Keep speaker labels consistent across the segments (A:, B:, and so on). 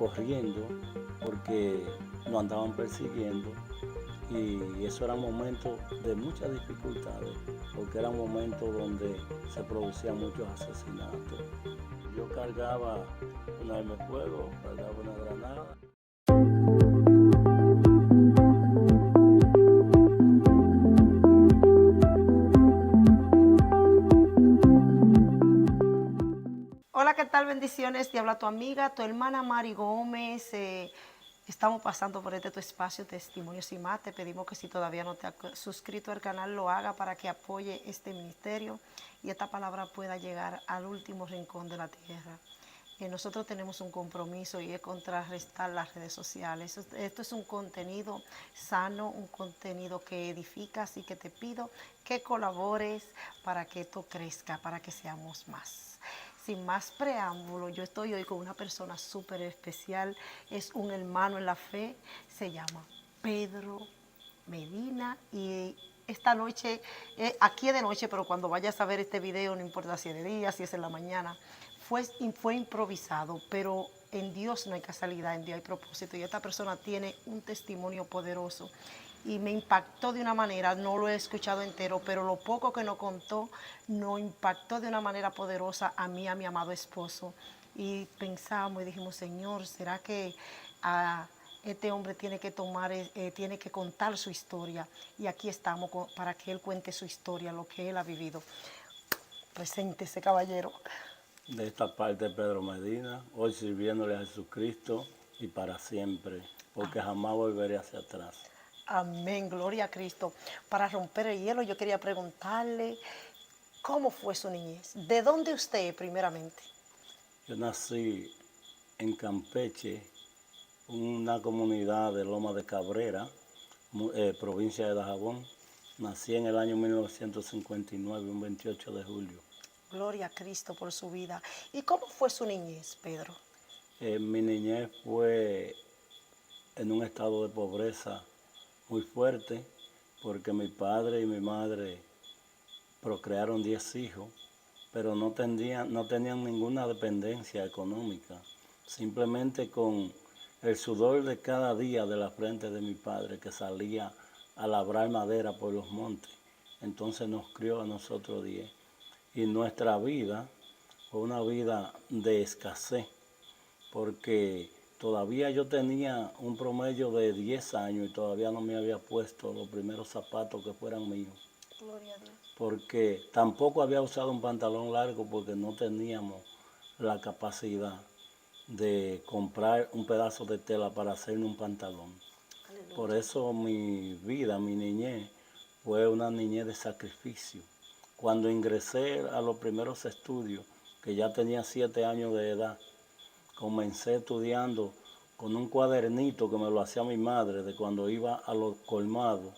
A: corriendo porque nos andaban persiguiendo y eso era un momento de muchas dificultades porque era un momento donde se producían muchos asesinatos. Yo cargaba un arma de fuego, cargaba una granada.
B: Hola, ¿qué tal? Bendiciones. Te habla tu amiga, tu hermana Mari Gómez. Estamos pasando por tu espacio Testimonios y Más. Te pedimos que si todavía no te has suscrito al canal, lo haga para que apoye este ministerio y esta palabra pueda llegar al último rincón de la tierra. Nosotros tenemos un compromiso y es contrarrestar las redes sociales. Esto es un contenido sano, un contenido que edifica, así que te pido que colabores para que esto crezca, para que seamos más. Sin más preámbulo, yo estoy hoy con una persona súper especial, es un hermano en la fe, se llama Pedro Medina y esta noche, aquí es de noche, pero cuando vayas a ver este video, no importa si es de día, si es en la mañana, fue improvisado, pero en Dios no hay casualidad, en Dios hay propósito y esta persona tiene un testimonio poderoso y me impactó de una manera, no lo he escuchado entero, pero lo poco que nos contó nos impactó de una manera poderosa a mí, a mi amado esposo. Y pensamos y dijimos, Señor, ¿será que este hombre tiene que tiene que contar su historia? Y aquí estamos para que él cuente su historia, lo que él ha vivido. Preséntese, caballero.
A: De esta parte Pedro Medina, hoy sirviéndole a Jesucristo y para siempre, porque jamás volveré hacia atrás.
B: Amén, gloria a Cristo. Para romper el hielo, yo quería preguntarle cómo fue su niñez. ¿De dónde usted es, primeramente?
A: Yo nací en Campeche, una comunidad de Loma de Cabrera, provincia de Dajabón. Nací en el año 1959, un 28 de julio.
B: Gloria a Cristo por su vida. ¿Y cómo fue su niñez, Pedro?
A: Mi niñez fue en un estado de pobreza muy fuerte, porque mi padre y mi madre procrearon 10 hijos, pero no tenían ninguna dependencia económica, simplemente con el sudor de cada día de la frente de mi padre que salía a labrar madera por los montes. Entonces nos crió a nosotros 10. Y nuestra vida fue una vida de escasez, porque todavía yo tenía un promedio de 10 años y todavía no me había puesto los primeros zapatos que fueran míos.
B: Gloria a Dios.
A: Porque tampoco había usado un pantalón largo porque no teníamos la capacidad de comprar un pedazo de tela para hacerme un pantalón.
B: Aleluya.
A: Por eso mi vida, mi niñez, fue una niñez de sacrificio. Cuando ingresé a los primeros estudios, que ya tenía 7 años de edad, comencé estudiando con un cuadernito que me lo hacía mi madre de cuando iba a los colmados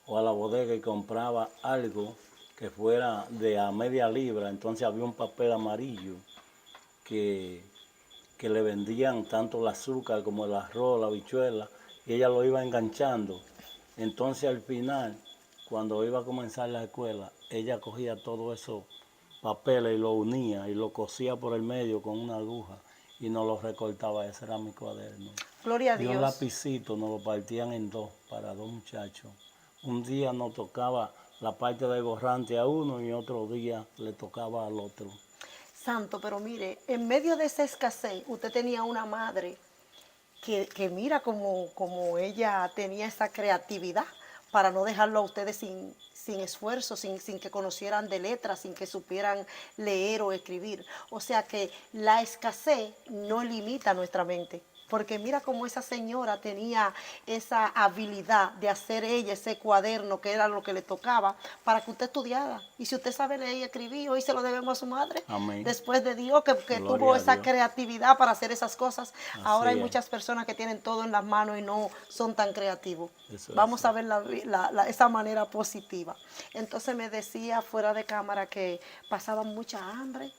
A: o a la bodega y compraba algo que fuera de a media libra. Entonces había un papel amarillo que, que le vendían tanto el azúcar como el arroz, la habichuela, y ella lo iba enganchando. Entonces al final, cuando iba a comenzar la escuela, ella cogía todos esos papeles y lo unía y lo cosía por el medio con una aguja y nos lo recortaba. Ese era mi cuaderno.
B: Gloria a
A: Y un
B: Dios.
A: lapicito nos lo partían en dos para dos muchachos. Un día nos tocaba la parte de borrante a uno y otro día le tocaba al otro.
B: Santo, pero mire, en medio de esa escasez, usted tenía una madre que mira como ella tenía esa creatividad para no dejarlo a ustedes sin esfuerzo, sin que conocieran de letras, sin que supieran leer o escribir. O sea que la escasez no limita nuestra mente. Porque mira cómo esa señora tenía esa habilidad de hacer ella ese cuaderno que era lo que le tocaba para que usted estudiara. Y si usted sabe leer y escribir, hoy se lo debemos a su madre.
A: Amén.
B: Después de Dios que tuvo
A: Gloria a
B: esa
A: Dios.
B: creatividad para hacer esas cosas. Ahora hay
A: Así es.
B: muchas personas que tienen todo en las manos y no son tan creativos.
A: Eso es
B: Vamos
A: así.
B: a ver esa manera positiva. Entonces me decía fuera de cámara que pasaba mucha hambre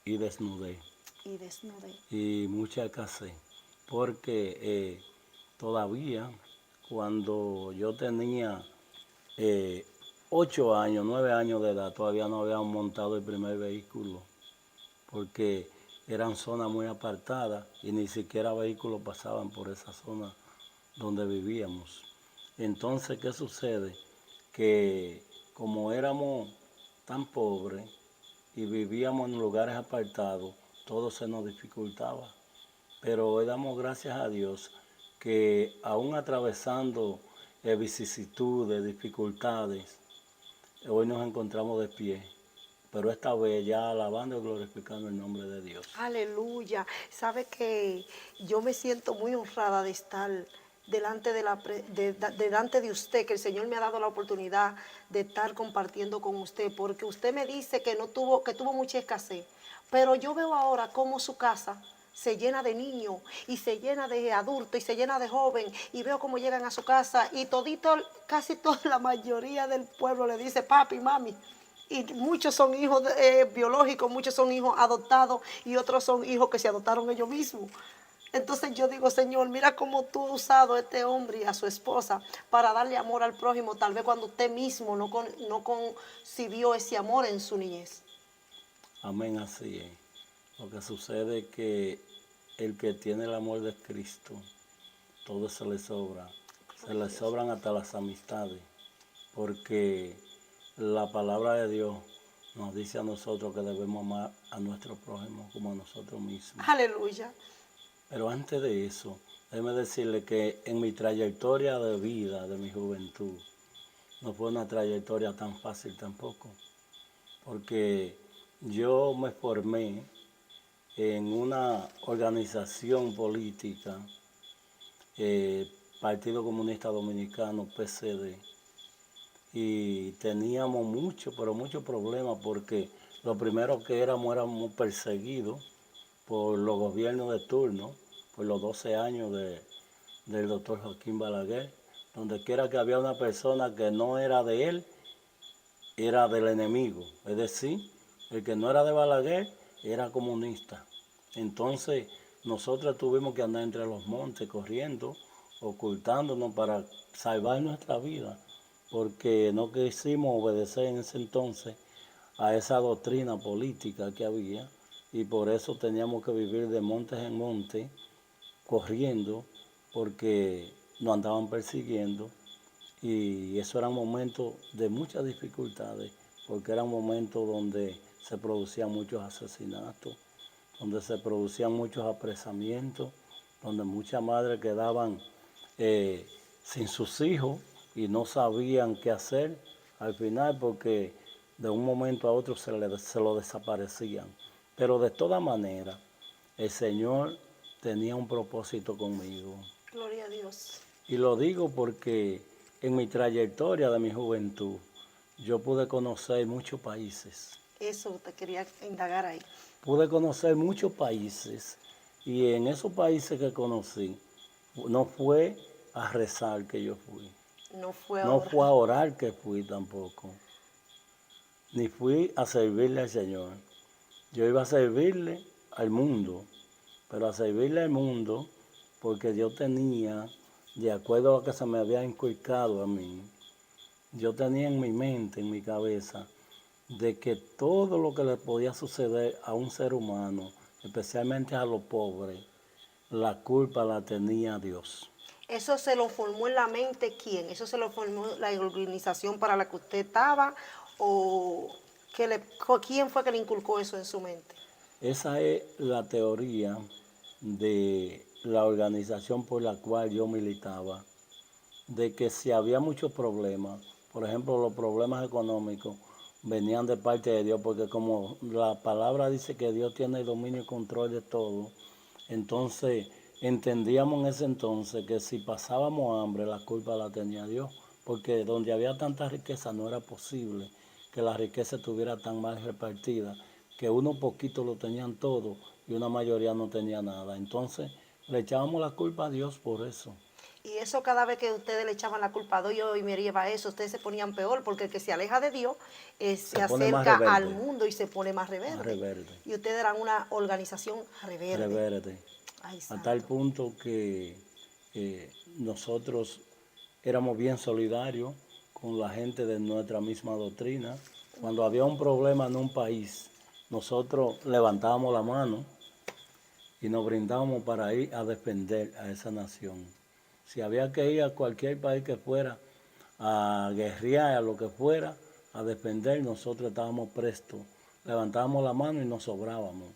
A: Y desnudé.
B: y desnudez.
A: Y mucha escasez. Porque todavía cuando yo tenía 8 años, 9 años de edad, todavía no habíamos montado el primer vehículo. Porque eran zonas muy apartadas y ni siquiera vehículos pasaban por esa zona donde vivíamos. Entonces, ¿qué sucede? Que como éramos tan pobres y vivíamos en lugares apartados, todo se nos dificultaba. Pero hoy damos gracias a Dios que aún atravesando vicisitudes, dificultades, hoy nos encontramos de pie, pero esta vez ya alabando y glorificando el nombre de Dios.
B: Aleluya. Sabe que yo me siento muy honrada de estar delante de usted, que el Señor me ha dado la oportunidad de estar compartiendo con usted, porque usted me dice que tuvo mucha escasez, pero yo veo ahora cómo su casa se llena de niños y se llena de adultos y se llena de jóvenes, y veo cómo llegan a su casa y todito, casi toda la mayoría del pueblo le dice papi, mami. Y muchos son hijos biológicos, muchos son hijos adoptados y otros son hijos que se adoptaron ellos mismos. Entonces yo digo, Señor, mira cómo tú has usado a este hombre y a su esposa para darle amor al prójimo, tal vez cuando usted mismo no concibió ese amor en su niñez.
A: Amén, así es. Lo que sucede es que el que tiene el amor de Cristo, todo se le sobra. Se le sobran hasta las amistades, porque la palabra de Dios nos dice a nosotros que debemos amar a nuestro prójimo como a nosotros mismos.
B: Aleluya.
A: Pero antes de eso, déjeme decirle que en mi trayectoria de vida, de mi juventud, no fue una trayectoria tan fácil tampoco, porque yo me formé en una organización política, Partido Comunista Dominicano, PCD, y teníamos muchos problemas, porque lo primero que éramos perseguidos por los gobiernos de turno, por los 12 años del doctor Joaquín Balaguer. Donde quiera que había una persona que no era de él, era del enemigo. Es decir, el que no era de Balaguer era comunista. Entonces nosotros tuvimos que andar entre los montes corriendo, ocultándonos para salvar nuestra vida, porque no quisimos obedecer en ese entonces a esa doctrina política que había, y por eso teníamos que vivir de montes en montes, corriendo, porque nos andaban persiguiendo, y eso era un momento de muchas dificultades, porque era un momento donde se producían muchos asesinatos, donde se producían muchos apresamientos, donde muchas madres quedaban sin sus hijos y no sabían qué hacer al final, porque de un momento a otro se lo desaparecían. Pero de todas maneras, el Señor tenía un propósito conmigo.
B: Gloria a Dios.
A: Y lo digo porque en mi trayectoria de mi juventud, yo pude conocer muchos países.
B: Eso te quería indagar ahí.
A: Pude conocer muchos países, y en esos países que conocí, no fue a rezar que yo fui.
B: No fue
A: No
B: ahora.
A: fue a orar que fui tampoco. Ni fui a servirle al Señor. Yo iba a servirle al mundo, pero a servirle al mundo porque yo tenía, de acuerdo a lo que se me había inculcado a mí, yo tenía en mi mente, en mi cabeza, de que todo lo que le podía suceder a un ser humano, especialmente a los pobres, la culpa la tenía Dios.
B: ¿Eso se lo formó en la mente quién? ¿Eso se lo formó la organización para la que usted estaba? ¿O quién fue que le inculcó eso en su mente?
A: Esa es la teoría de la organización por la cual yo militaba, de que si había muchos problemas, por ejemplo los problemas económicos, venían de parte de Dios, porque como la palabra dice que Dios tiene el dominio y control de todo, entonces entendíamos en ese entonces que si pasábamos hambre, la culpa la tenía Dios, porque donde había tanta riqueza no era posible que la riqueza estuviera tan mal repartida, que unos poquitos lo tenían todo y una mayoría no tenía nada. Entonces le echábamos la culpa a Dios por eso.
B: Y eso cada vez que ustedes le echaban la culpa a Dios y me lleva a eso, ustedes se ponían peor, porque el que se aleja de Dios se
A: pone más
B: acerca al
A: rebelde.
B: mundo y se pone más rebelde.
A: Más rebelde.
B: Y ustedes eran una organización rebelde.
A: Reverde.
B: Ay,
A: A
B: santo.
A: tal punto que nosotros éramos bien solidarios con la gente de nuestra misma doctrina. Cuando había un problema en un país, nosotros levantábamos la mano y nos brindamos para ir a defender a esa nación. Si había que ir a cualquier país que fuera, a guerrear, a lo que fuera, a defender, nosotros estábamos prestos. Levantábamos la mano y nos sobrábamos.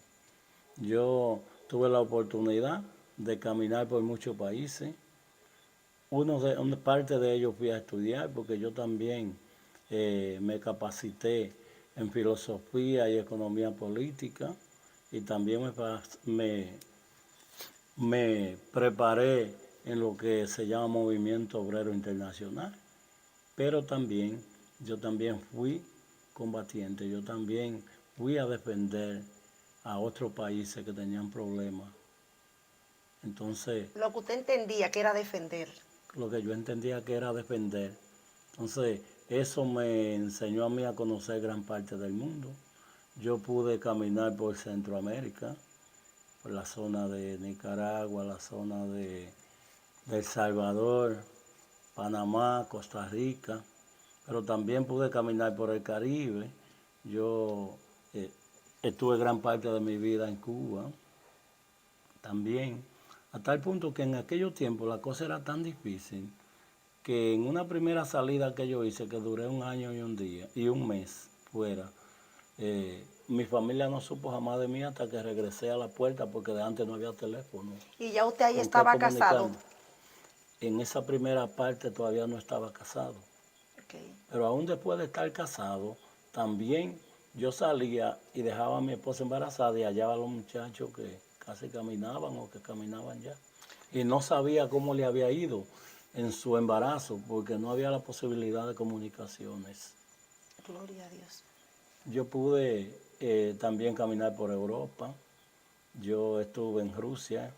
A: Yo tuve la oportunidad de caminar por muchos países. Una parte de ellos fui a estudiar porque yo también me capacité en filosofía y economía política y también me preparé en lo que se llama Movimiento Obrero Internacional. Pero también, yo también fui combatiente, yo también fui a defender a otros países que tenían problemas. Entonces,
B: Lo que usted entendía que era defender.
A: lo que yo entendía que era defender. Entonces, eso me enseñó a mí a conocer gran parte del mundo. Yo pude caminar por Centroamérica, por la zona de Nicaragua, la zona de El Salvador, Panamá, Costa Rica, pero también pude caminar por el Caribe. Yo estuve gran parte de mi vida en Cuba, también, a tal punto que en aquellos tiempos la cosa era tan difícil que en una primera salida que yo hice, que duré 1 año y 1 día, y 1 mes fuera, mi familia no supo jamás de mí hasta que regresé a la puerta porque de antes no había teléfono.
B: Y ya usted ahí
A: ¿Con qué
B: estaba casado.
A: comunicarme? En esa primera parte todavía no estaba casado.
B: Okay.
A: Pero aún después de estar casado, también yo salía y dejaba a mi esposa embarazada y hallaba a los muchachos que casi caminaban o que caminaban ya. Y no sabía cómo le había ido en su embarazo porque no había la posibilidad de comunicaciones.
B: Gloria a Dios.
A: Yo pude también caminar por Europa. Yo estuve en Rusia,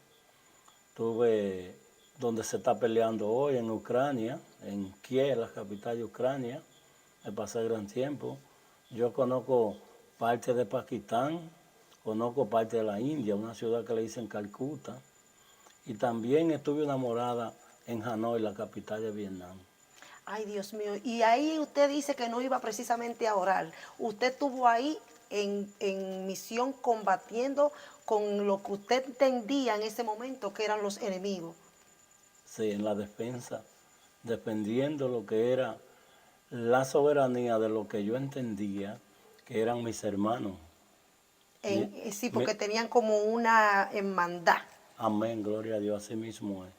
A: estuve donde se está peleando hoy, en Ucrania, en Kiev, la capital de Ucrania. Me pasé gran tiempo. Yo conozco parte de Pakistán, conozco parte de la India, una ciudad que le dicen Calcuta. Y también estuve enamorada en Hanoi, la capital de Vietnam.
B: Ay, Dios mío. Y ahí usted dice que no iba precisamente a orar. Usted estuvo ahí en misión combatiendo con lo que usted entendía en ese momento que eran los enemigos.
A: Sí, en la defensa, defendiendo lo que era la soberanía de lo que yo entendía que eran mis hermanos.
B: Sí, porque tenían como una hermandad.
A: Amén, gloria a Dios, así mismo es.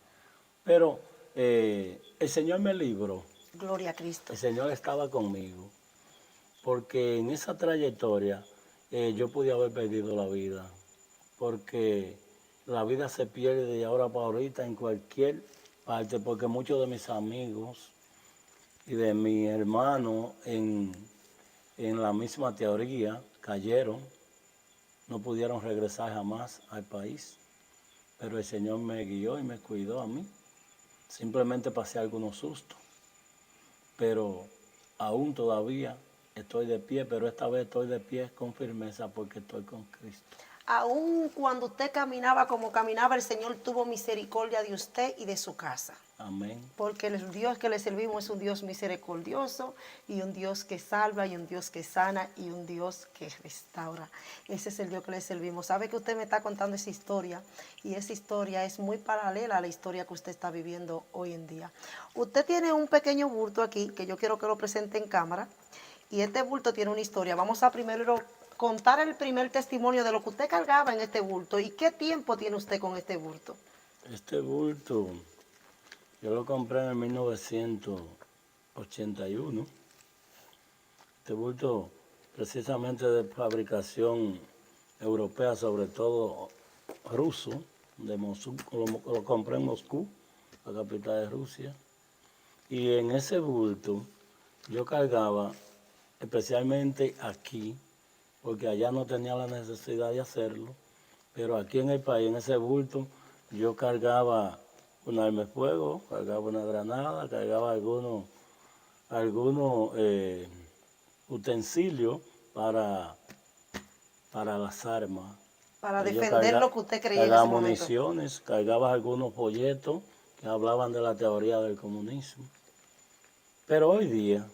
A: Pero el Señor me libró.
B: Gloria a Cristo.
A: El Señor estaba conmigo. Porque en esa trayectoria yo podía haber perdido la vida. Porque la vida se pierde de ahora para ahorita en cualquier parte. Porque muchos de mis amigos y de mis hermanos en la misma teoría cayeron. No pudieron regresar jamás al país. Pero el Señor me guió y me cuidó a mí. Simplemente pasé algunos sustos. Pero aún todavía estoy de pie, pero esta vez estoy de pie con firmeza porque estoy con Cristo.
B: Aún cuando usted caminaba como caminaba, el Señor tuvo misericordia de usted y de su casa.
A: Amén.
B: Porque el Dios que le servimos es un Dios misericordioso y un Dios que salva y un Dios que sana y un Dios que restaura. Ese es el Dios que le servimos. Sabe que usted me está contando esa historia y esa historia es muy paralela a la historia que usted está viviendo hoy en día. Usted tiene un pequeño bulto aquí que yo quiero que lo presente en cámara y este bulto tiene una historia. Vamos a primero contar el primer testimonio de lo que usted cargaba en este bulto y qué tiempo tiene usted con este bulto.
A: Este bulto yo lo compré en 1981. Este bulto precisamente de fabricación europea, sobre todo ruso, de Moscú, lo compré en Moscú, la capital de Rusia. Y en ese bulto yo cargaba, especialmente aquí, porque allá no tenía la necesidad de hacerlo, pero aquí en el país, en ese bulto, yo cargaba un arma de fuego, cargaba una granada, cargaba algunos utensilios para las armas.
B: Para defender lo que usted creía en ese
A: Cargaba
B: momento.
A: municiones, cargaba algunos folletos que hablaban de la teoría del comunismo. Pero hoy día,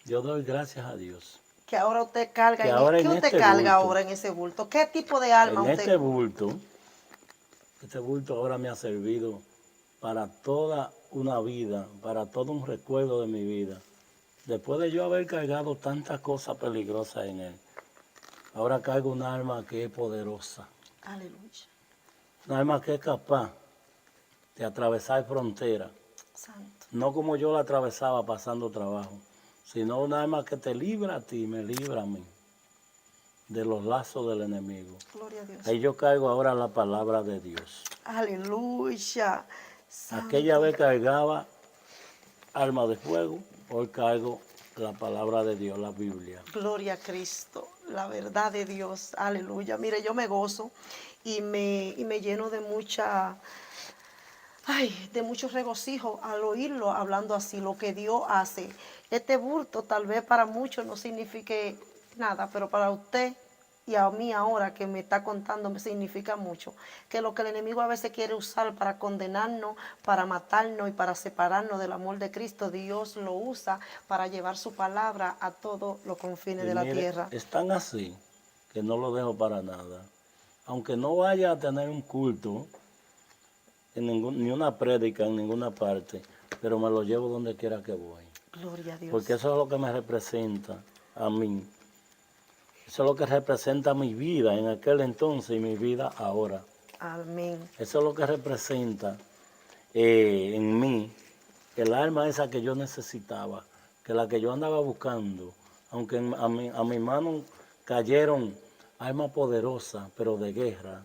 A: yo doy gracias a Dios.
B: Que ahora usted carga,
A: Que ahora
B: ¿qué
A: en
B: usted
A: este
B: carga
A: bulto,
B: ahora en ese bulto? ¿Qué tipo de arma
A: en
B: usted?
A: este bulto, Este bulto ahora me ha servido para toda una vida, para todo un recuerdo de mi vida. Después de yo haber cargado tantas cosas peligrosas en él, ahora cargo un arma que es poderosa,
B: Aleluya.
A: un arma que es capaz de atravesar fronteras,
B: Santo.
A: no como yo la atravesaba pasando trabajo, sino un arma que te libra a ti y me libra a mí de los lazos del enemigo.
B: Gloria a Dios.
A: Ahí yo cargo ahora la palabra de Dios.
B: Aleluya. Santo.
A: Aquella vez cargaba arma de fuego, hoy cargo la palabra de Dios, la Biblia.
B: Gloria a Cristo, la verdad de Dios. Aleluya. Mire, yo me gozo y me lleno de de mucho regocijo al oírlo hablando así, lo que Dios hace. Este bulto tal vez para muchos no signifique nada, pero para usted y a mí ahora que me está contando me significa mucho. Que lo que el enemigo a veces quiere usar para condenarnos, para matarnos y para separarnos del amor de Cristo, Dios lo usa para llevar su palabra a todos los confines
A: Y
B: de la
A: mire,
B: tierra.
A: es tan así que no lo dejo para nada. Aunque no vaya a tener un culto, ni una prédica en ninguna parte, pero me lo llevo donde quiera que voy.
B: Gloria a Dios.
A: Porque eso es lo que me representa a mí. Eso es lo que representa mi vida en aquel entonces y mi vida ahora.
B: Amén.
A: Eso es lo que representa en mí el alma esa que yo necesitaba, que la que yo andaba buscando, aunque a mi mano cayeron armas poderosas, pero de guerra,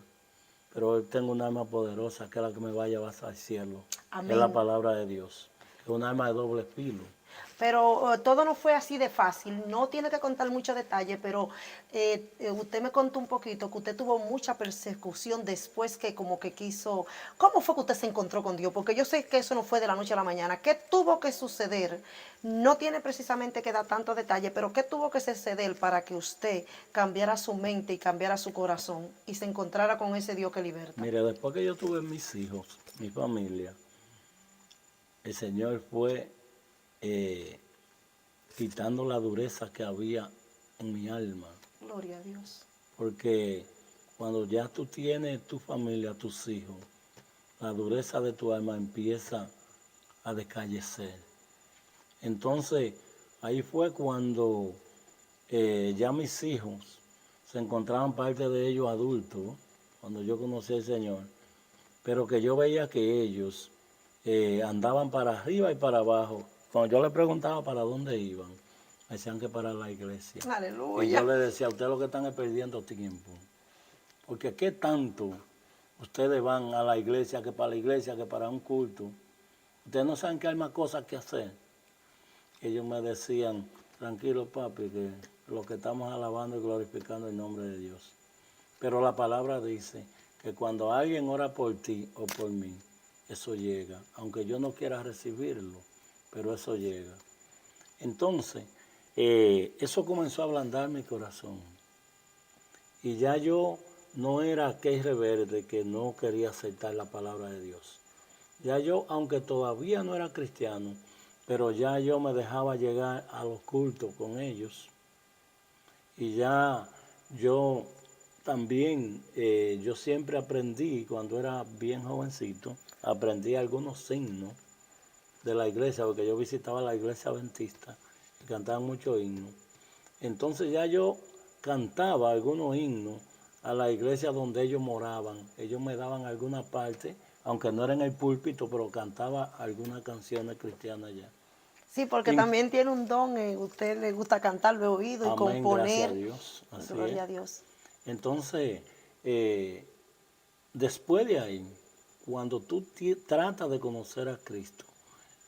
A: pero hoy tengo un arma poderosa que es la que me va a llevar al cielo.
B: Amén.
A: Es la palabra de Dios, es un arma de doble filo.
B: Pero todo no fue así de fácil, no tiene que contar muchos detalles, pero usted me contó un poquito que usted tuvo mucha persecución después que como que quiso. ¿Cómo fue que usted se encontró con Dios? Porque yo sé que eso no fue de la noche a la mañana. ¿Qué tuvo que suceder? No tiene precisamente que dar tantos detalles, pero ¿qué tuvo que suceder para que usted cambiara su mente y cambiara su corazón y se encontrara con ese Dios que liberta?
A: Mire, después que yo tuve mis hijos, mi familia, el Señor fue quitando la dureza que había en mi alma.
B: Gloria a Dios.
A: Porque cuando ya tú tienes tu familia, tus hijos, la dureza de tu alma empieza a descallecer. Entonces, ahí fue cuando ya mis hijos se encontraban parte de ellos adultos, cuando yo conocí al Señor, pero que yo veía que ellos andaban para arriba y para abajo. Cuando yo les preguntaba para dónde iban, me decían que para la iglesia.
B: Aleluya.
A: Y yo les decía, ustedes lo que están es perdiendo tiempo. Porque qué tanto ustedes van a la iglesia, que para la iglesia, que para un culto. Ustedes no saben que hay más cosas que hacer. Ellos me decían, tranquilo papi, que lo que estamos alabando y glorificando el nombre de Dios. Pero la palabra dice que cuando alguien ora por ti o por mí, eso llega. Aunque yo no quiera recibirlo, pero eso llega. Entonces, eso comenzó a ablandar mi corazón. Y ya yo no era aquel rebelde que no quería aceptar la palabra de Dios. Ya yo, aunque todavía no era cristiano, pero ya yo me dejaba llegar a los cultos con ellos. Y ya yo también, yo siempre aprendí, cuando era bien jovencito, aprendí algunos signos de la iglesia, porque yo visitaba la iglesia adventista y cantaban muchos himnos. Entonces ya yo cantaba algunos himnos a la iglesia donde ellos moraban. Ellos me daban alguna parte, aunque no era en el púlpito, pero cantaba algunas canciones cristianas ya.
B: Sí, porque también tiene un don, usted le gusta cantar, lo he oído, y
A: Amén,
B: componer.
A: gracias a Dios. Así
B: Gloria
A: es.
B: a Dios.
A: Entonces, después de ahí, cuando tú tratas de conocer a Cristo,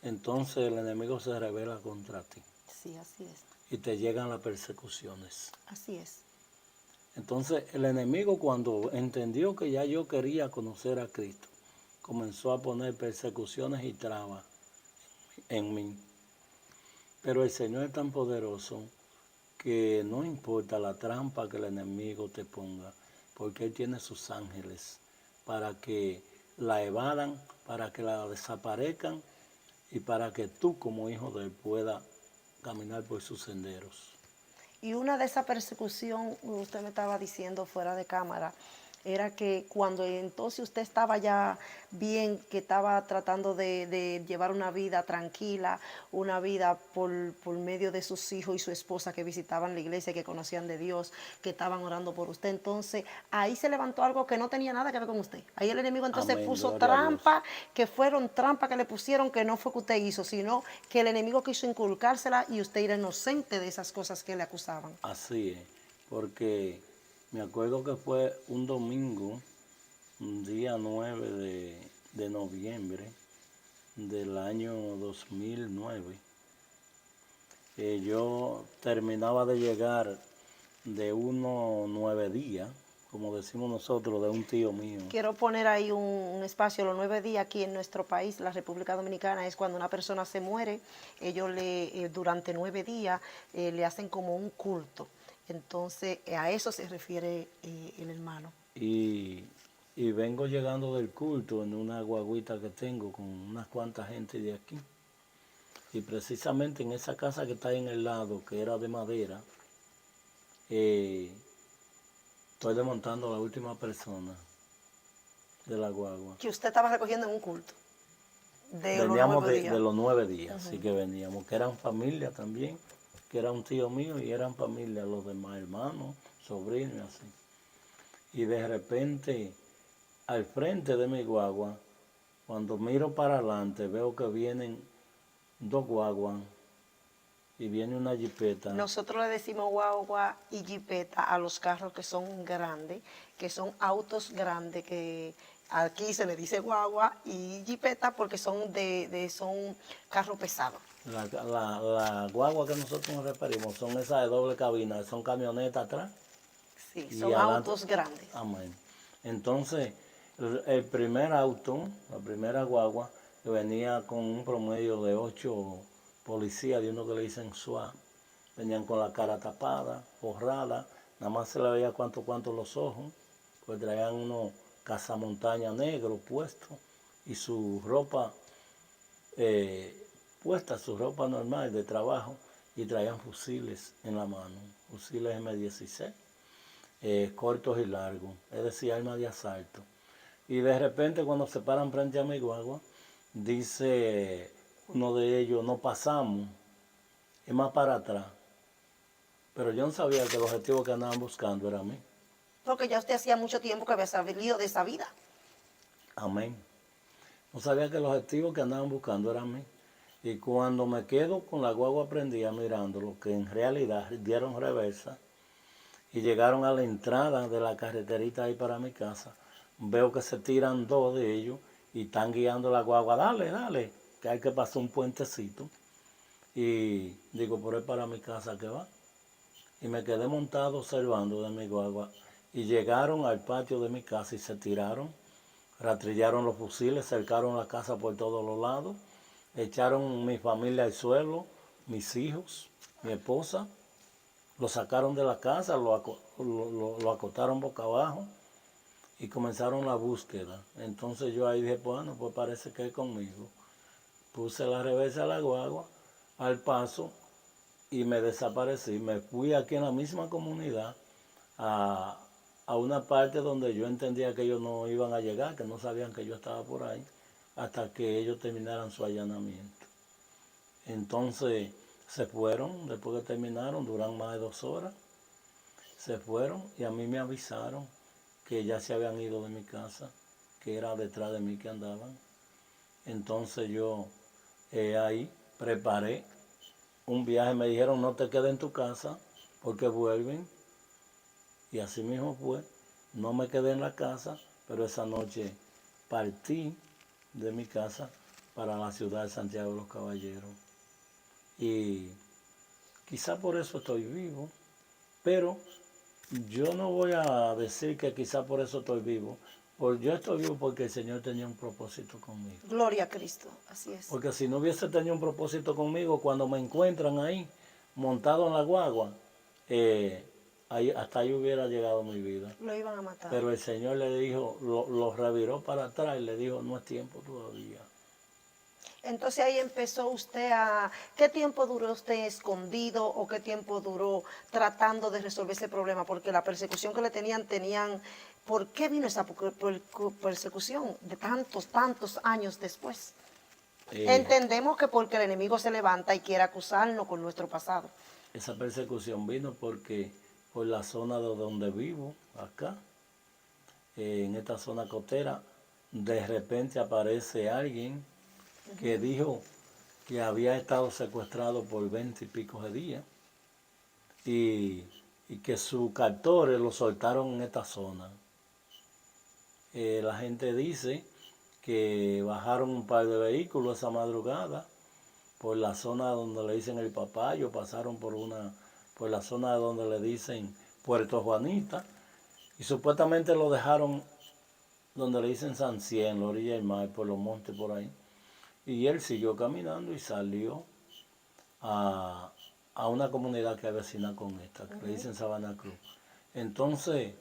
A: entonces el enemigo se revela contra ti
B: Sí, así es.
A: y te llegan las persecuciones.
B: Así es.
A: Entonces el enemigo, cuando entendió que ya yo quería conocer a Cristo, comenzó a poner persecuciones y trabas en mí. Pero el Señor es tan poderoso que no importa la trampa que el enemigo te ponga, porque Él tiene sus ángeles para que la evadan, para que la desaparezcan y para que tú como hijo de Él puedas caminar por sus senderos.
B: Y una de esas persecuciones, usted me estaba diciendo fuera de cámara, era que cuando entonces usted estaba ya bien, que estaba tratando de llevar una vida tranquila, una vida por medio de sus hijos y su esposa que visitaban la iglesia, que conocían de Dios, que estaban orando por usted, entonces ahí se levantó algo que no tenía nada que ver con usted. Ahí el enemigo entonces
A: Amén,
B: puso
A: gloria a Dios.
B: trampa, que fueron trampas que le pusieron, que no fue que usted hizo, sino que el enemigo quiso inculcársela y usted era inocente de esas cosas que le acusaban.
A: Así es, porque me acuerdo que fue un domingo, un día 9 de noviembre del año 2009. Yo terminaba de llegar de unos 9 días, como decimos nosotros, de un tío mío.
B: Quiero poner ahí un espacio, los 9 días aquí en nuestro país, la República Dominicana, es cuando una persona se muere, ellos durante 9 días le hacen como un culto. Entonces a eso se refiere el hermano.
A: Y, y vengo llegando del culto en una guaguita que tengo con unas cuantas gente de aquí. Y precisamente en esa casa que está ahí en el lado, que era de madera, estoy desmontando a la última persona de la guagua.
B: Que usted estaba recogiendo en un culto de los
A: Veníamos
B: 9 días.
A: de los 9 días, sí que veníamos, que eran familia también, que era un tío mío y eran familia, los demás hermanos, sobrinos y así. Y de repente, al frente de mi guagua, cuando miro para adelante, veo que vienen dos guaguas y viene una jipeta.
B: Nosotros le decimos guagua y jipeta a los carros que son grandes, que son autos grandes, que aquí se le dice guagua y jipeta porque son carros pesados.
A: La guagua que nosotros nos referimos son esas de doble cabina, son camionetas atrás
B: Sí,
A: y
B: son
A: adelante.
B: autos grandes.
A: Amén. Entonces, el primer auto, la primera guagua, que venía con un promedio de 8 policías, de uno que le dicen SWAT, venían con la cara tapada, borrada, nada más se le veía cuánto los ojos, pues traían unos cazamontañas negros puestos y su ropa puesta, su ropa normal de trabajo, y traían fusiles en la mano, fusiles M16. Cortos y largos, es decir, armas de asalto. Y de repente cuando se paran frente a mi guagua, dice uno de ellos, no pasamos, es más para atrás. Pero yo no sabía que el objetivo que andaban buscando era a mí.
B: Porque ya usted hacía mucho tiempo que había salido de esa vida.
A: Amén. No sabía que el objetivo que andaban buscando era a mí. Y cuando me quedo con la guagua prendida mirándolo, que en realidad dieron reversa, y llegaron a la entrada de la carreterita ahí para mi casa, veo que se tiran dos de ellos y están guiando la guagua, dale, que hay que pasar un puentecito. Y digo, por ahí para mi casa que va. Y me quedé montado observando de mi guagua. Y llegaron al patio de mi casa y se tiraron, rastrillaron los fusiles, cercaron la casa por todos los lados, echaron mi familia al suelo, mis hijos, mi esposa. Lo sacaron de la casa, lo acostaron boca abajo y comenzaron la búsqueda. Entonces yo ahí dije, bueno, pues parece que es conmigo. Puse la reversa a la guagua, al paso, y me desaparecí. Me fui aquí en la misma comunidad a una parte donde yo entendía que ellos no iban a llegar, que no sabían que yo estaba por ahí, hasta que ellos terminaran su allanamiento. Entonces se fueron, después que terminaron, duran más de 2 horas, se fueron y a mí me avisaron que ya se habían ido de mi casa, que era detrás de mí que andaban. Entonces yo ahí preparé un viaje, me dijeron no te quedes en tu casa porque vuelven, y así mismo fue, no me quedé en la casa, pero esa noche partí de mi casa para la ciudad de Santiago de los Caballeros. Y quizá por eso estoy vivo, pero yo no voy a decir que quizá por eso estoy vivo. Yo estoy vivo porque el Señor tenía un propósito conmigo.
B: Gloria a Cristo, así es.
A: Porque si no hubiese tenido un propósito conmigo, cuando me encuentran ahí, montado en la guagua, hasta ahí hubiera llegado mi vida.
B: Lo iban a matar.
A: Pero el Señor le dijo, lo reviró para atrás y le dijo, no es tiempo todavía.
B: Entonces ahí empezó usted a... ¿Qué tiempo duró usted escondido o qué tiempo duró tratando de resolver ese problema? Porque la persecución que le tenían ¿Por qué vino esa persecución de tantos años después? Entendemos que porque el enemigo se levanta y quiere acusarnos con nuestro pasado.
A: Esa persecución vino porque por la zona de donde vivo, acá, en esta zona costera, de repente aparece alguien que dijo que había estado secuestrado por 20 y pico de días y que sus captores lo soltaron en esta zona. La gente dice que bajaron un par de vehículos esa madrugada por la zona donde le dicen el Papayo, pasaron por la zona donde le dicen Puerto Juanita y supuestamente lo dejaron donde le dicen San Cien, la orilla del mar, por los montes por ahí. Y él siguió caminando y salió a una comunidad que es vecina con esta, que le dicen Sabana Cruz. Entonces,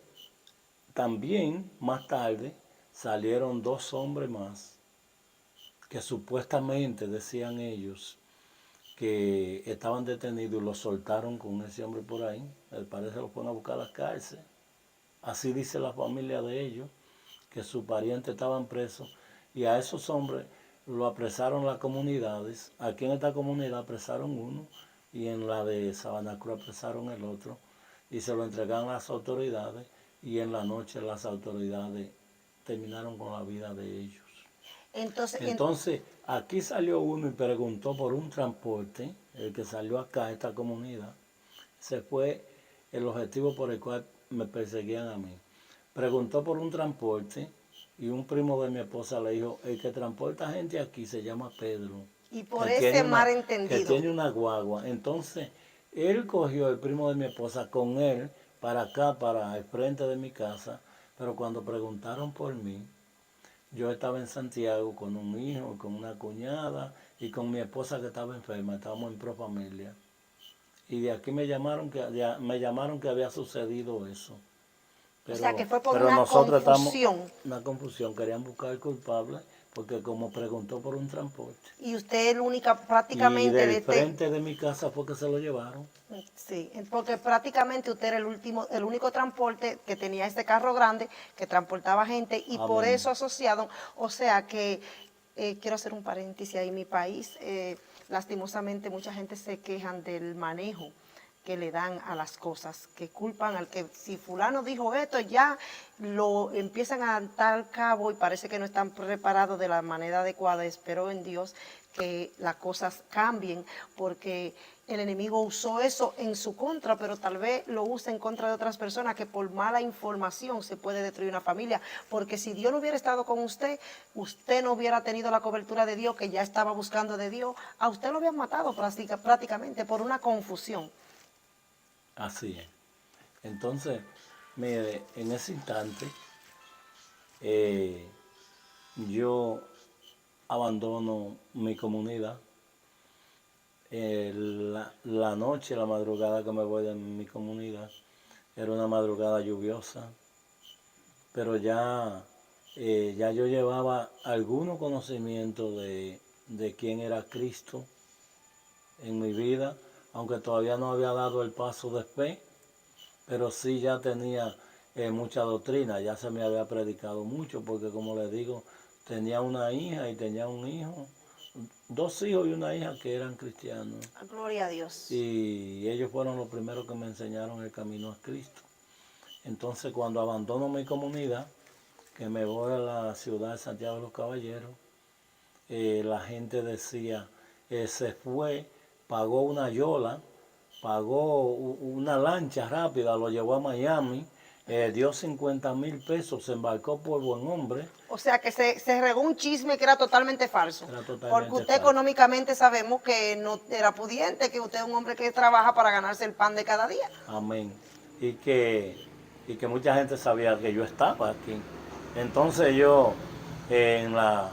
A: también más tarde salieron 2 hombres más que supuestamente, decían ellos, que estaban detenidos y los soltaron con ese hombre por ahí. Al parecer los fueron a buscar a la cárcel. Así dice la familia de ellos, que sus parientes estaban presos y a esos hombres lo apresaron las comunidades. Aquí en esta comunidad apresaron uno y en la de Sabana Cruz apresaron el otro y se lo entregaron a las autoridades y en la noche las autoridades terminaron con la vida de ellos. Entonces aquí salió uno y preguntó por un transporte, el que salió acá a esta comunidad. Ese fue el objetivo por el cual me perseguían a mí. Preguntó por un transporte y un primo de mi esposa le dijo, el que transporta gente aquí se llama Pedro.
B: Y por ese malentendido.
A: Que tiene una guagua. Entonces, él cogió el primo de mi esposa con él para acá, para el frente de mi casa, pero cuando preguntaron por mí, yo estaba en Santiago con un hijo, con una cuñada y con mi esposa que estaba enferma, estábamos en Profamilia. Y de aquí me llamaron que había sucedido eso.
B: Pero, o sea, que fue por una confusión.
A: Una confusión, querían buscar el culpable porque como preguntó por un transporte.
B: Y usted el único prácticamente...
A: Y del frente de mi casa fue que se lo llevaron.
B: Sí, porque prácticamente usted era el único transporte que tenía este carro grande que transportaba gente y por eso asociado, o sea que, quiero hacer un paréntesis ahí, en mi país, lastimosamente mucha gente se quejan del manejo que le dan a las cosas, que culpan al que si fulano dijo esto, ya lo empiezan a dar al cabo y parece que no están preparados de la manera adecuada. Espero en Dios que las cosas cambien, porque el enemigo usó eso en su contra, pero tal vez lo use en contra de otras personas, que por mala información se puede destruir una familia, porque si Dios no hubiera estado con usted, usted no hubiera tenido la cobertura de Dios, que ya estaba buscando de Dios, a usted lo habían matado prácticamente por una confusión.
A: Así es. Entonces, mire, en ese instante, yo abandono mi comunidad. La noche, la madrugada que me voy de mi comunidad, era una madrugada lluviosa, pero ya yo llevaba algunos conocimientos de quién era Cristo en mi vida, aunque todavía no había dado el paso de fe, pero sí ya tenía mucha doctrina, ya se me había predicado mucho, porque como les digo, tenía una hija y tenía un hijo, 2 hijos y una hija que eran cristianos.
B: Gloria a Dios.
A: Y ellos fueron los primeros que me enseñaron el camino a Cristo. Entonces cuando abandono mi comunidad, que me voy a la ciudad de Santiago de los Caballeros, la gente decía, se fue, pagó una yola, pagó una lancha rápida, lo llevó a Miami, dio 50,000 pesos, se embarcó por buen hombre.
B: O sea que se regó un chisme que era totalmente falso.
A: Era totalmente
B: porque usted
A: falso.
B: Económicamente sabemos que no era pudiente, que usted es un hombre que trabaja para ganarse el pan de cada día.
A: Amén. Y que mucha gente sabía que yo estaba aquí. Entonces yo en la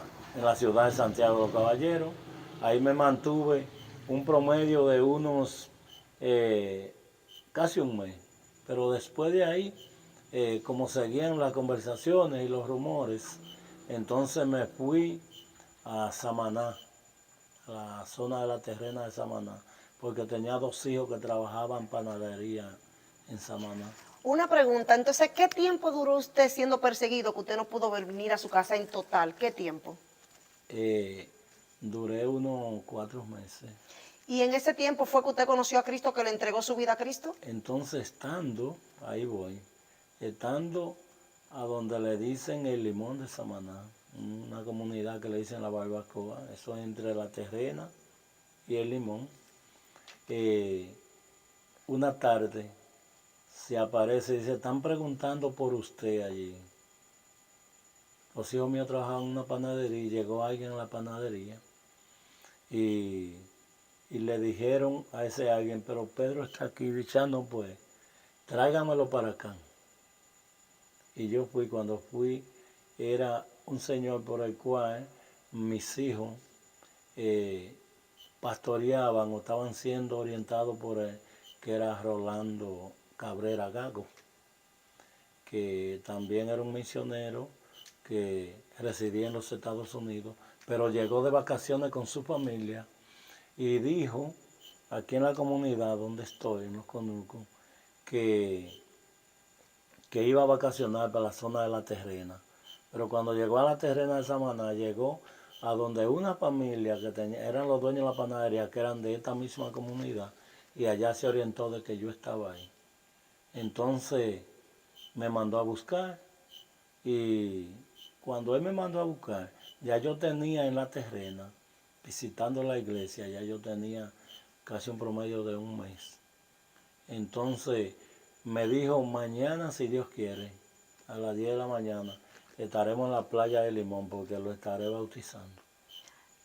A: ciudad de Santiago de los Caballeros, ahí me mantuve un promedio de unos casi un mes. Pero después de ahí, como seguían las conversaciones y los rumores, entonces me fui a Samaná, a la zona de la terrena de Samaná, porque tenía 2 hijos que trabajaban panadería en Samaná.
B: Una pregunta, entonces, ¿qué tiempo duró usted siendo perseguido que usted no pudo venir a su casa en total? ¿Qué tiempo?
A: Duré unos 4 meses.
B: Y en ese tiempo fue que usted conoció a Cristo, que le entregó su vida a Cristo.
A: Entonces, ahí voy, estando a donde le dicen el Limón de Samaná, una comunidad que le dicen la Barbacoa, eso es entre La Terrena y el Limón, una tarde se aparece y dice, están preguntando por usted allí. Los hijos míos trabajaban en una panadería y llegó alguien a la panadería y le dijeron a ese alguien, pero Pedro está aquí, dichando pues, tráigamelo para acá. Y yo fui, cuando fui, era un señor por el cual mis hijos pastoreaban o estaban siendo orientados por él, que era Rolando Cabrera Gago, que también era un misionero que residía en los Estados Unidos, pero llegó de vacaciones con su familia y dijo, aquí en la comunidad donde estoy, en Los Conucos, que iba a vacacionar para la zona de La Terrena. Pero cuando llegó a La Terrena de Samaná, llegó a donde una familia que eran los dueños de la panadería, que eran de esta misma comunidad, y allá se orientó de que yo estaba ahí. Entonces me mandó a buscar, y cuando él me mandó a buscar, ya yo tenía en La Terrena, visitando la iglesia, ya yo tenía casi un promedio de un mes. Entonces me dijo, mañana si Dios quiere, a las 10 de la mañana, estaremos en la playa de Limón porque lo estaré bautizando.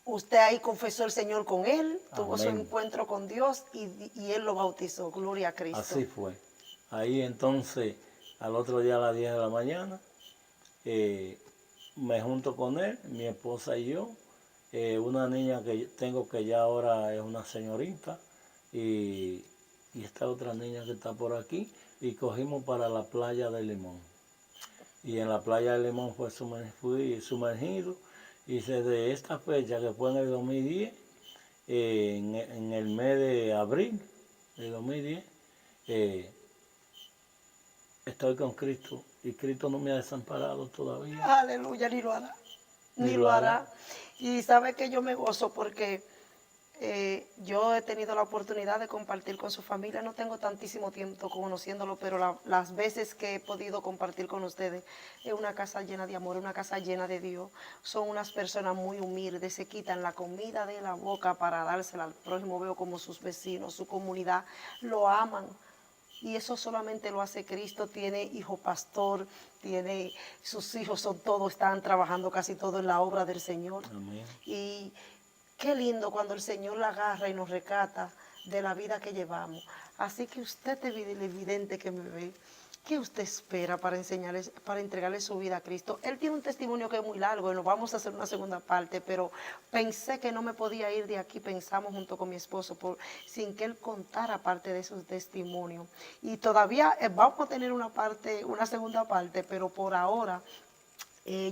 B: Usted ahí confesó el Señor con él, tuvo su
A: Amén.
B: encuentro con Dios y él lo bautizó. Gloria a Cristo.
A: Así fue. Ahí entonces, al otro día a las 10 de la mañana, me junto con él, mi esposa y yo, una niña que tengo que ya ahora es una señorita, y esta otra niña que está por aquí, y cogimos para la playa de Limón. Y en la playa de Limón fui sumergido, y desde esta fecha, que fue en el 2010, en el mes de abril de 2010, estoy con Cristo, y Cristo no me ha desamparado todavía.
B: Aleluya, ni lo hará.
A: Ni
B: Ni
A: lo
B: lo
A: hará.
B: hará. Y sabe que yo me gozo porque yo he tenido la oportunidad de compartir con su familia. No tengo tantísimo tiempo conociéndolo, pero las veces que he podido compartir con ustedes, es una casa llena de amor, una casa llena de Dios. Son unas personas muy humildes, se quitan la comida de la boca para dársela al prójimo. Veo como sus vecinos, su comunidad, lo aman. Y eso solamente lo hace Cristo. Tiene hijo pastor, tiene sus hijos, son todos, están trabajando casi todo en la obra del Señor.
A: Amén.
B: Y qué lindo cuando el Señor la agarra y nos recata de la vida que llevamos. Así que usted, televidente que me ve, ¿qué usted espera para entregarle su vida a Cristo? Él tiene un testimonio que es muy largo y nos vamos a hacer una segunda parte, pero pensé que no me podía ir de aquí, pensamos junto con mi esposo, sin que él contara parte de su testimonio. Y todavía vamos a tener una segunda parte, pero por ahora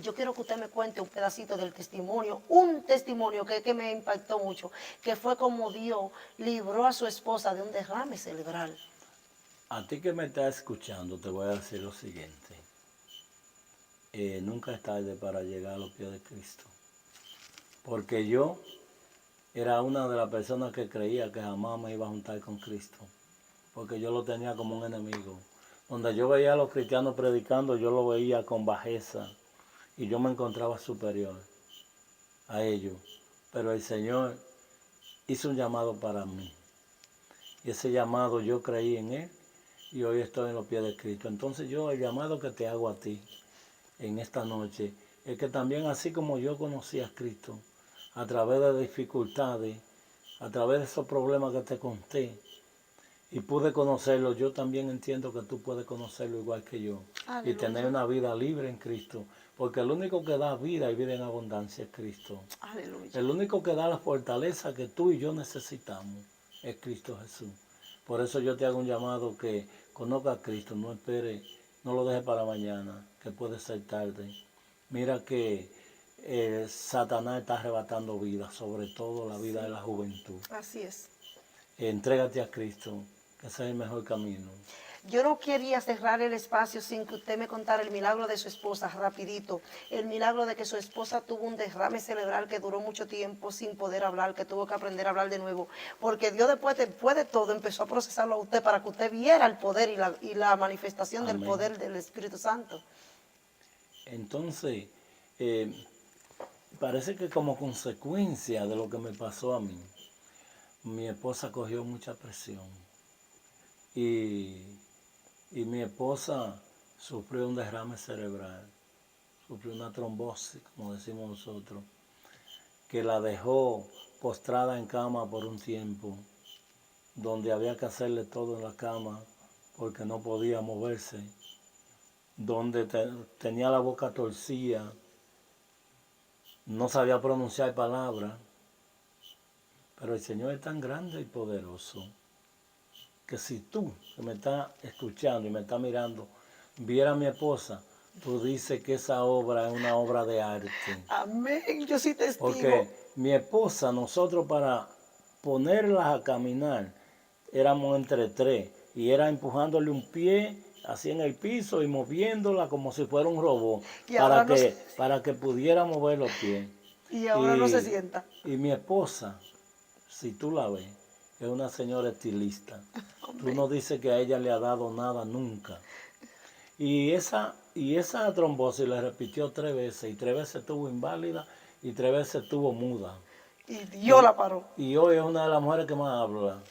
B: yo quiero que usted me cuente un pedacito del testimonio, un testimonio que me impactó mucho, que fue como Dios libró a su esposa de un derrame cerebral.
A: A ti que me estás escuchando, te voy a decir lo siguiente. Nunca es tarde para llegar a los pies de Cristo. Porque yo era una de las personas que creía que jamás me iba a juntar con Cristo. Porque yo lo tenía como un enemigo. Donde yo veía a los cristianos predicando, yo lo veía con bajeza. Y yo me encontraba superior a ellos. Pero el Señor hizo un llamado para mí. Y ese llamado yo creí en Él. Y hoy estoy en los pies de Cristo. Entonces yo, el llamado que te hago a ti en esta noche, es que también así como yo conocí a Cristo, a través de dificultades, a través de esos problemas que te conté, y pude conocerlo, yo también entiendo que tú puedes conocerlo igual que yo.
B: Aleluya.
A: Y tener una vida libre en Cristo. Porque el único que da vida y vida en abundancia es Cristo.
B: Aleluya.
A: El único que da la fortaleza que tú y yo necesitamos es Cristo Jesús. Por eso yo te hago un llamado que conozca a Cristo, no espere, no lo deje para mañana, que puede ser tarde. Mira que Satanás está arrebatando vida, sobre todo la vida de la juventud.
B: Así es.
A: Entrégate a Cristo, que ese es el mejor camino.
B: Yo no quería cerrar el espacio sin que usted me contara el milagro de su esposa, rapidito. El milagro de que su esposa tuvo un derrame cerebral que duró mucho tiempo sin poder hablar, que tuvo que aprender a hablar de nuevo. Porque Dios después de todo empezó a procesarlo a usted para que usted viera el poder y la manifestación del
A: Amén.
B: poder del Espíritu Santo.
A: Entonces, parece que como consecuencia de lo que me pasó a mí, mi esposa cogió mucha presión y mi esposa sufrió un derrame cerebral, sufrió una trombosis, como decimos nosotros, que la dejó postrada en cama por un tiempo, donde había que hacerle todo en la cama porque no podía moverse, donde tenía la boca torcida, no sabía pronunciar palabras, pero el Señor es tan grande y poderoso que si tú, que me estás escuchando y me estás mirando, viera a mi esposa, tú dices que esa obra es una obra de arte.
B: Amén, yo sí testigo.
A: Porque mi esposa, nosotros para ponerla a caminar, éramos entre tres y era empujándole un pie así en el piso y moviéndola como si fuera un robot
B: Y ahora
A: para que pudiera mover los pies.
B: Y ahora no se sienta.
A: Y mi esposa, si tú la ves, es una señora estilista. Tú no dices que a ella le ha dado nada nunca. Y esa trombosis la repitió 3 veces y 3 veces estuvo inválida y 3 veces estuvo muda.
B: Y Dios la paró.
A: Y hoy es una de las mujeres que más habla.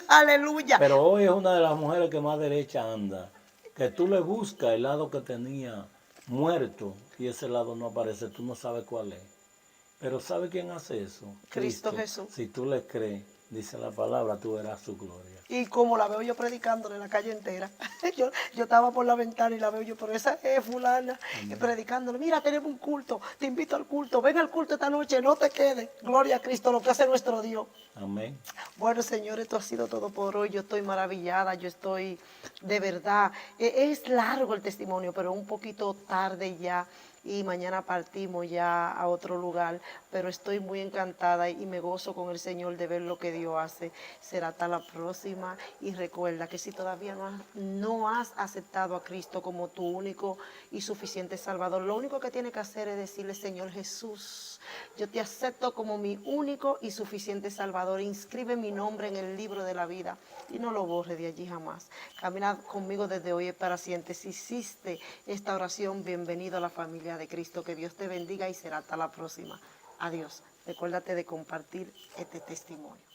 B: Aleluya.
A: Pero hoy es una de las mujeres que más derecha anda. Que tú le buscas el lado que tenía muerto y ese lado no aparece, tú no sabes cuál es. Pero ¿sabe quién hace eso?
B: Cristo Jesús.
A: Si tú le crees, dice la palabra, tú verás su gloria.
B: Y como la veo yo predicándole en la calle entera. yo estaba por la ventana y la veo yo, pero esa es fulana, predicándole. Mira, tenemos un culto, te invito al culto, ven al culto esta noche, no te quedes. Gloria a Cristo, lo que hace nuestro Dios.
A: Amén.
B: Bueno, Señor, esto ha sido todo por hoy. Yo estoy maravillada, yo estoy de verdad. Es largo el testimonio, pero un poquito tarde ya. Y mañana partimos ya a otro lugar, pero estoy muy encantada y me gozo con el Señor de ver lo que Dios hace. Será hasta la próxima y recuerda que si todavía no has aceptado a Cristo como tu único y suficiente Salvador, lo único que tienes que hacer es decirle: Señor Jesús, yo te acepto como mi único y suficiente Salvador. Inscribe mi nombre en el libro de la vida y no lo borre de allí jamás. Camina conmigo desde hoy y para siempre. Si hiciste esta oración, bienvenido a la familia de Cristo. Que Dios te bendiga y será hasta la próxima. Adiós. Recuérdate de compartir este testimonio.